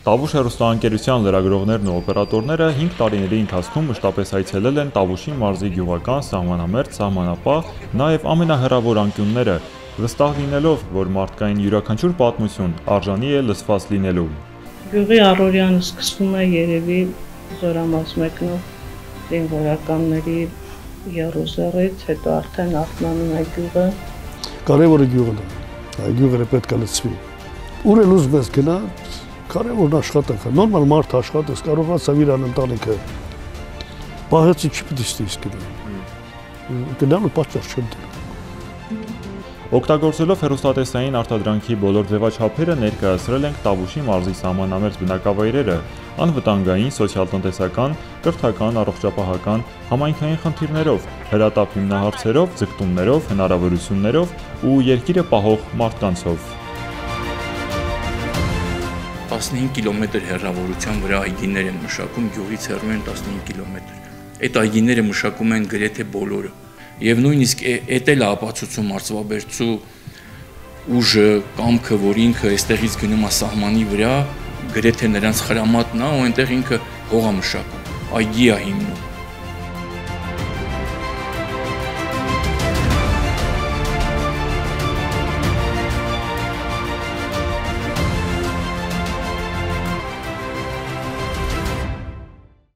Տավուշ հեռուստաընկերության լրագրողներն ու օպերատորները 5 տարիների ընթացքում մշտապես այցելել են Տավուշի մարզի գյուղական, սահմանամերձ, սահմանապահ, նաև ամենահեռավոր անկյունները, վստահ լինելով, որ մարդկային յուրաքանչյուր պատմություն արժանի է լսված լինելու։ Գյուղի առօրյան սկսվում է երևի Զորամաս մեկնով զինվորականների եռուզեռից, հետո արդեն արթնանում է գյուղը։ Կարևորը գյուղն է, այ գյուղերը պետք է լցվի։ Ուր էլ ուզում ես գնա, կարևորն աշխատանքը, նորմալ մարդ աշխատես, կարողացավ իր ընտանիքը, պահեցի չի պետք է ստիս գնալու պատճառ չեմ դրում։ Օգտագործելով հեռուստատեսային արտադրանքի բոլոր ձևաչափերը ներկայացրել ենք Տավուշի մարզի սահմանամերձ բնակավայրերը անվտանգային, սոցիալ-տնտեսական, կրթական, առողջապահական, համայնքային խնդիրներով, հրատապ հիմնահարցերով, ձգտումներով, հնարավորություններով ու երկիրը պահող մարդկանցով։ 15 կիլոմետր հեռավորության վրա այգիներ են մշակում, գյուղից հեռու են 15 կիլոմետր։ Այդ այգիները մշակում են գրեթե բոլորը։ Եվ նույնիսկ էդ էլ ապացուցում Արծվաբերդցու ուժը, կամքը, որ ինքը այստեղից գնում է սահմանի վրա, գրեթե նրանց խրամատն է ու այնտեղ ինքը հող է մշակում, այգի է հիմնում։